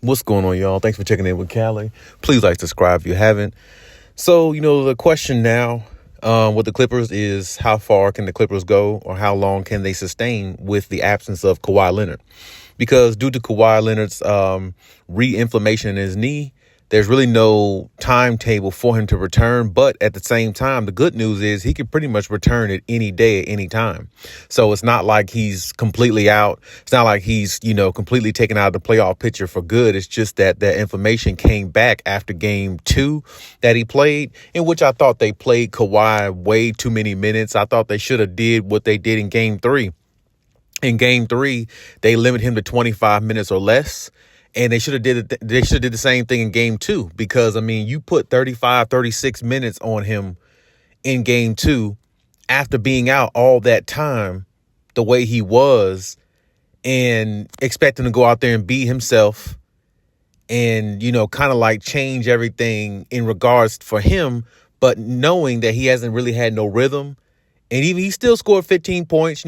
What's going on, y'all? Thanks for checking in with Callie. Please like, subscribe if you haven't. So, the question now with the Clippers is how far can the Clippers go, or how long can they sustain with the absence of Kawhi Leonard? Because due to Kawhi Leonard's re-inflammation in his knee, there's really no timetable for him to return. But at the same time, the good news is he can pretty much return at any day, at any time. So it's not like he's completely out. It's not like he's, completely taken out of the playoff picture for good. It's just that inflammation came back after game 2 that he played, in which I thought they played Kawhi way too many minutes. I thought they should have did what they did in game 3. In game 3, they limit him to 25 minutes or less. And they should have did the same thing in game 2, because, you put 35, 36 minutes on him in game 2 after being out all that time the way he was, and expect him to go out there and be himself and, kind of like change everything in regards for him, but knowing that he hasn't really had no rhythm. And even he still scored 15 points,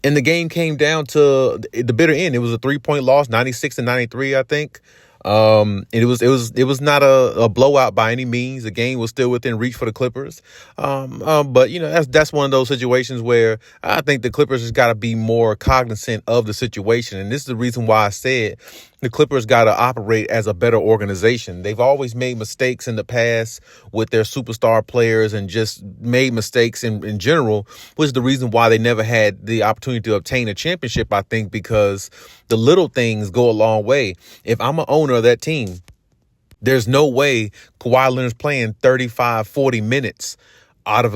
and the game came down to the bitter end. It was a 3-point loss, 96-93, I think. It was not a blowout by any means. The game was still within reach for the Clippers. But that's one of those situations where I think the Clippers has got to be more cognizant of the situation. And this is the reason why I said the Clippers got to operate as a better organization. They've always made mistakes in the past with their superstar players and just made mistakes in general, which is the reason why they never had the opportunity to obtain a championship, I think, because the little things go a long way. If I'm an owner of that team, there's no way Kawhi Leonard's playing 35, 40 minutes out of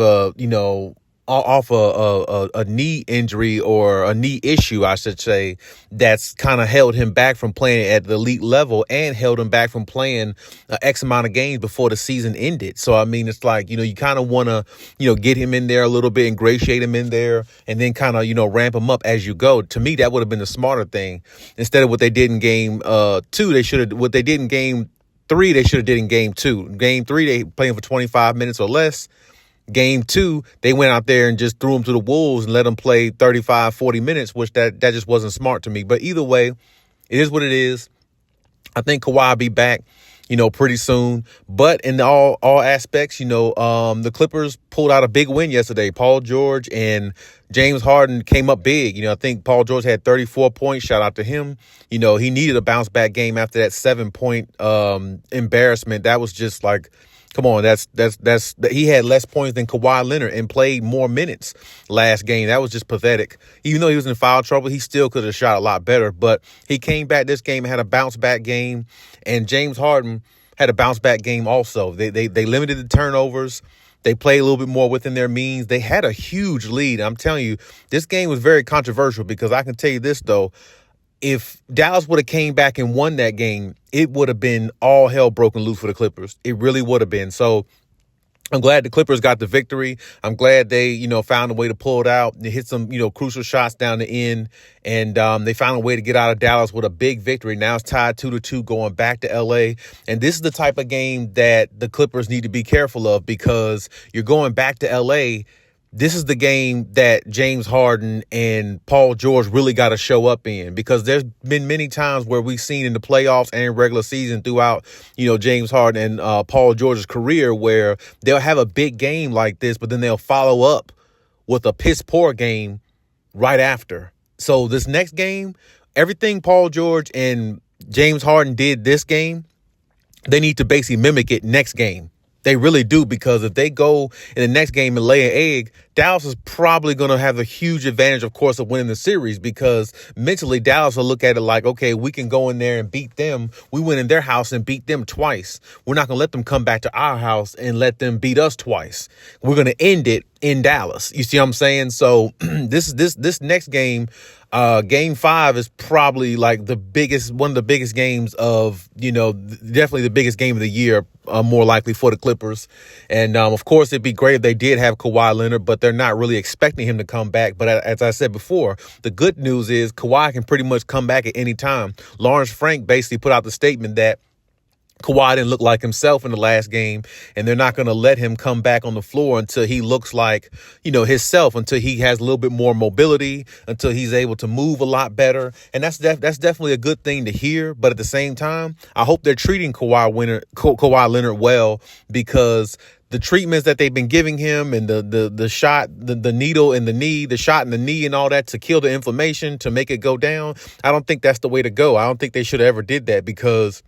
off a knee injury, or a knee issue, I should say, that's kind of held him back from playing at the elite level and held him back from playing X amount of games before the season ended. So, it's like, you kind of want to, get him in there a little bit, ingratiate him in there, and then kind of, ramp him up as you go. To me, that would have been the smarter thing. Instead of what they did in game 2, what they did in game 3, they should have did in game 2. Game 3, they playing for 25 minutes or less. Game 2, they went out there and just threw him to the wolves and let him play 35, 40 minutes, which that just wasn't smart to me. But either way, it is what it is. I think Kawhi will be back, pretty soon. But in all aspects, the Clippers pulled out a big win yesterday. Paul George and James Harden came up big. I think Paul George had 34 points. Shout out to him. He needed a bounce back game after that 7-point embarrassment. That was just like, come on, he had less points than Kawhi Leonard and played more minutes last game. That was just pathetic. Even though he was in foul trouble, he still could have shot a lot better. But he came back this game and had a bounce back game, and James Harden had a bounce back game also. They limited the turnovers. They played a little bit more within their means. They had a huge lead. I'm telling you, this game was very controversial, because I can tell you this, though. If Dallas would have came back and won that game, it would have been all hell broken loose for the Clippers. It really would have been. So I'm glad the Clippers got the victory. I'm glad they, found a way to pull it out. They hit some, crucial shots down the end, and they found a way to get out of Dallas with a big victory. Now it's tied 2-2 going back to LA. And this is the type of game that the Clippers need to be careful of, because you're going back to LA. This is the game that James Harden and Paul George really got to show up in, because there's been many times where we've seen in the playoffs and regular season throughout, James Harden and Paul George's career, where they'll have a big game like this, but then they'll follow up with a piss poor game right after. So this next game, everything Paul George and James Harden did this game, they need to basically mimic it next game. They really do, because if they go in the next game and lay an egg, Dallas is probably going to have a huge advantage, of course, of winning the series, because mentally Dallas will look at it like, okay, we can go in there and beat them. We went in their house and beat them twice. We're not going to let them come back to our house and let them beat us twice. We're going to end it in Dallas. You see what I'm saying? So this next game, game 5 is probably like one of the biggest games of, definitely the biggest game of the year, more likely for the Clippers. And of course, it'd be great if they did have Kawhi Leonard, but they're not really expecting him to come back. But as I said before, the good news is Kawhi can pretty much come back at any time. Lawrence Frank basically put out the statement that Kawhi didn't look like himself in the last game, and they're not going to let him come back on the floor until he looks like, himself, until he has a little bit more mobility, until he's able to move a lot better. And that's definitely a good thing to hear. But at the same time, I hope they're treating Kawhi Leonard well, because the treatments that they've been giving him, and the shot, the needle in the knee, the shot in the knee and all that to kill the inflammation, to make it go down, I don't think that's the way to go. I don't think they should have ever did that, because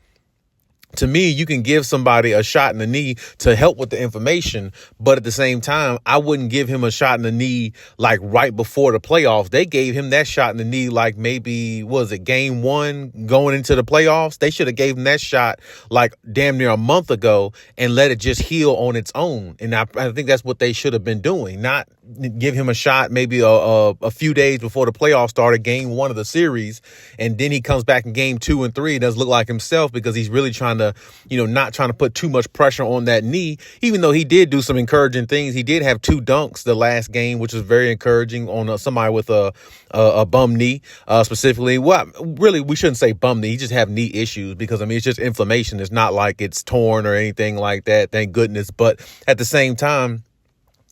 to me, you can give somebody a shot in the knee to help with the inflammation, but at the same time, I wouldn't give him a shot in the knee like right before the playoffs. They gave him that shot in the knee like maybe, game 1 going into the playoffs? They should have gave him that shot like damn near a month ago and let it just heal on its own. And I think that's what they should have been doing, not give him a shot maybe a few days before the playoffs started, game 1 of the series, and then he comes back in game 2 and 3 and doesn't look like himself, because he's really trying to, not trying to put too much pressure on that knee, even though he did do some encouraging things. He did have 2 dunks the last game, which was very encouraging on somebody with a bum knee, specifically. Well, really, we shouldn't say bum knee. He just have knee issues, because, it's just inflammation. It's not like it's torn or anything like that, thank goodness. But at the same time,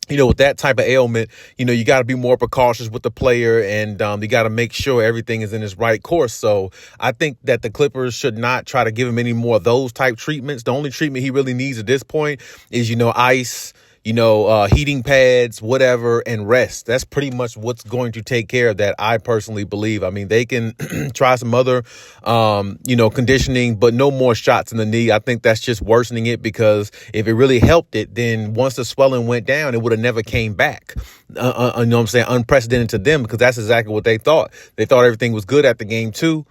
with that type of ailment, you got to be more precautious with the player, and you got to make sure everything is in its right course. So I think that the Clippers should not try to give him any more of those type treatments. The only treatment he really needs at this point is, ice, heating pads, whatever, and rest. That's pretty much what's going to take care of that, I personally believe. They can try some other, conditioning, but no more shots in the knee. I think that's just worsening it, because if it really helped it, then once the swelling went down, it would have never came back. Unprecedented to them, because that's exactly what they thought. They thought everything was good after game 2,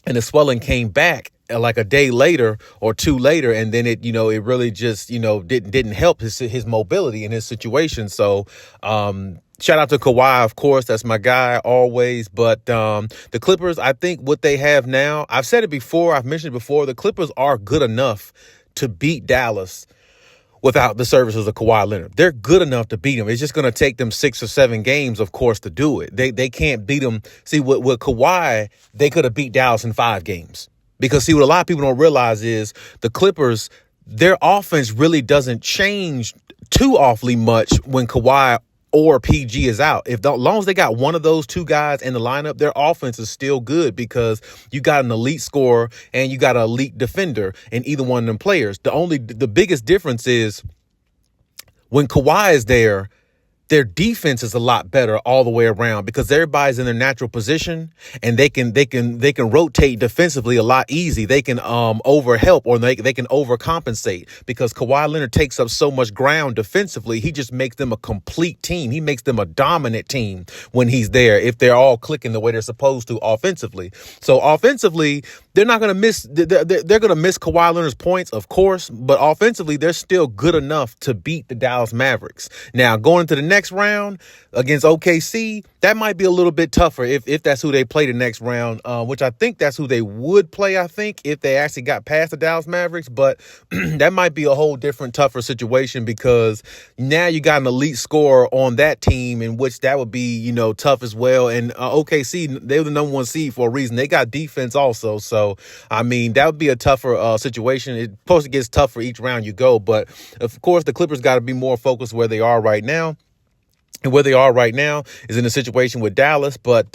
and the swelling came back like a day later or 2 later, and then it really just didn't help his mobility in his situation. So shout out to Kawhi, of course, that's my guy always. But the Clippers, I think what they have now, I've said it before, I've mentioned it before, the Clippers are good enough to beat Dallas without the services of Kawhi Leonard. They're good enough to beat them. It's just going to take them 6 or 7 games, of course, to do it. They can't beat them. See, with Kawhi, they could have beat Dallas in 5 games. Because, see, what a lot of people don't realize is the Clippers, their offense really doesn't change too awfully much when Kawhi or PG is out. As long as they got one of those 2 guys in the lineup, their offense is still good, because you got an elite scorer and you got an elite defender in either one of them players. The biggest difference is when Kawhi is there, their defense is a lot better all the way around, because everybody's in their natural position, and they can rotate defensively a lot easy. They can overhelp, or they can overcompensate, because Kawhi Leonard takes up so much ground defensively. He just makes them a complete team. He makes them a dominant team when he's there, if they're all clicking the way they're supposed to offensively. So offensively, they're not going to miss. They're going to miss Kawhi Leonard's points, of course, but offensively, they're still good enough to beat the Dallas Mavericks. Now, going into the next round against OKC, that might be a little bit tougher if that's who they play the next round, which I think that's who they would play, I think, if they actually got past the Dallas Mavericks. But that might be a whole different, tougher situation, because now you got an elite scorer on that team, in which that would be, tough as well. And OKC, they're the number 1 seed for a reason. They got defense also. So, that would be a tougher situation. It supposed to get tougher each round you go. But, of course, the Clippers got to be more focused where they are right now. And where they are right now is in a situation with Dallas. But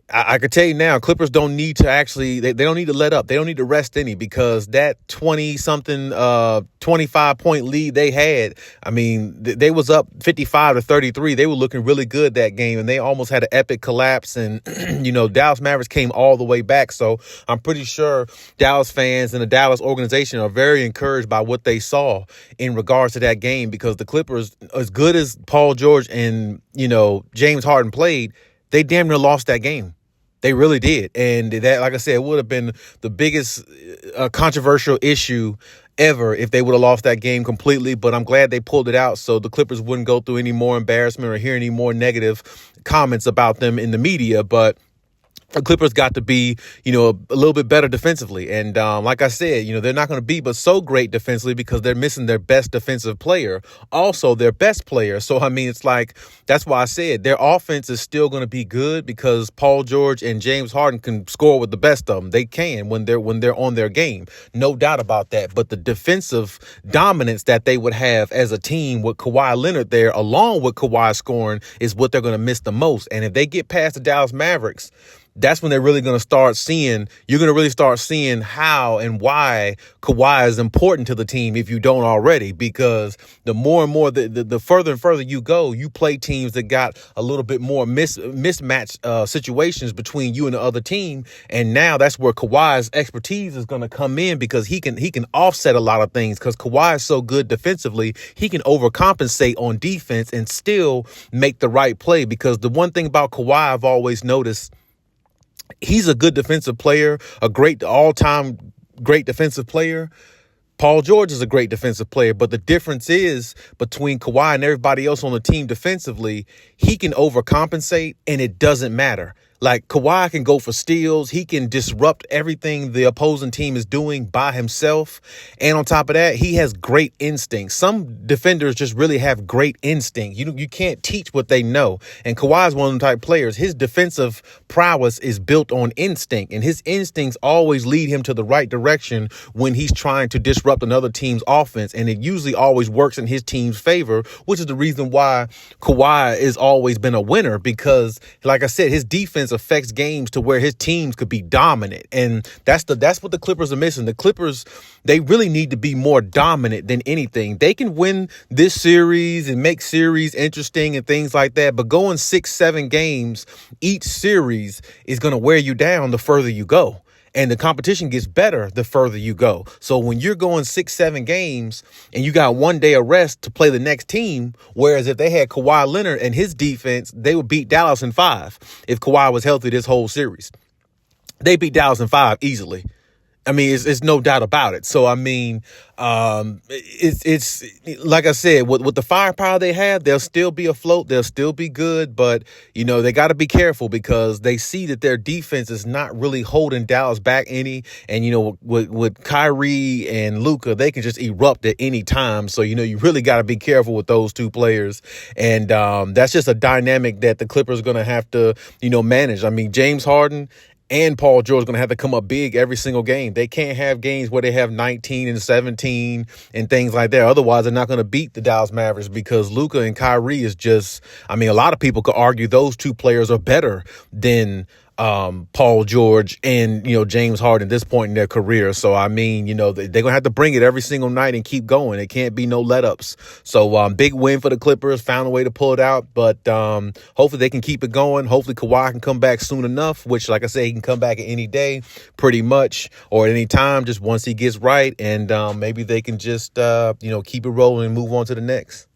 I could tell you now, Clippers don't need to actually, they don't need to let up. They don't need to rest any, because that 20-something, 25-point lead they had, they was up 55-33. They were looking really good that game, and they almost had an epic collapse. And, Dallas Mavericks came all the way back. So I'm pretty sure Dallas fans and the Dallas organization are very encouraged by what they saw in regards to that game, because the Clippers, as good as Paul George and, James Harden played, they damn near lost that game. They really did. And that, like I said, would have been the biggest controversial issue ever if they would have lost that game completely. But I'm glad they pulled it out, so the Clippers wouldn't go through any more embarrassment or hear any more negative comments about them in the media. But the Clippers got to be, a little bit better defensively. And like I said, they're not going to be but so great defensively because they're missing their best defensive player, also their best player. So, I mean, it's like, that's why I said their offense is still going to be good because Paul George and James Harden can score with the best of them. They can when they're on their game. No doubt about that. But the defensive dominance that they would have as a team with Kawhi Leonard there, along with Kawhi scoring, is what they're going to miss the most. And if they get past the Dallas Mavericks, that's when they're really going to start seeing, you're going to really start seeing how and why Kawhi is important to the team if you don't already, because the more and more, the further and further you go, you play teams that got a little bit more mismatched situations between you and the other team. And now that's where Kawhi's expertise is going to come in, because he can offset a lot of things, because Kawhi is so good defensively. He can overcompensate on defense and still make the right play, because the one thing about Kawhi I've always noticed, he's a good defensive player, a great all-time great defensive player. Paul George is a great defensive player, but the difference is between Kawhi and everybody else on the team defensively, he can overcompensate and it doesn't matter. Like, Kawhi can go for steals. He can disrupt everything the opposing team is doing by himself. And on top of that, he has great instincts. Some defenders just really have great instinct. You can't teach what they know. And Kawhi is one of them type players. His defensive prowess is built on instinct, and his instincts always lead him to the right direction when he's trying to disrupt another team's offense. And it usually always works in his team's favor, which is the reason why Kawhi has always been a winner, because, like I said, his defense affects games to where his teams could be dominant. And that's what the Clippers are missing. The Clippers, they really need to be more dominant than anything. They can win this series and make series interesting and things like that, but going 6-7 games each series is going to wear you down the further you go. And the competition gets better the further you go. So when you're going 6-7 games and you got one day of rest to play the next team, whereas if they had Kawhi Leonard and his defense, they would beat Dallas in 5 if Kawhi was healthy this whole series. They beat Dallas in 5 easily. I mean, it's no doubt about it. So, I mean, it's like I said, with the firepower they have, they'll still be afloat. They'll still be good. But, they got to be careful, because they see that their defense is not really holding Dallas back any. And, with Kyrie and Luka, they can just erupt at any time. So, you really got to be careful with those two players. And that's just a dynamic that the Clippers are going to have to, manage. I mean, James Harden and Paul George is going to have to come up big every single game. They can't have games where they have 19 and 17 and things like that. Otherwise, they're not going to beat the Dallas Mavericks, because Luka and Kyrie is just, I mean, a lot of people could argue those two players are better than Paul George and, James Harden at this point in their career. So, I mean, they're going to have to bring it every single night and keep going. It can't be no let-ups. So, big win for the Clippers. Found a way to pull it out. But hopefully they can keep it going. Hopefully Kawhi can come back soon enough, which, like I say, he can come back at any day pretty much, or at any time, just once he gets right. And maybe they can just, keep it rolling and move on to the next.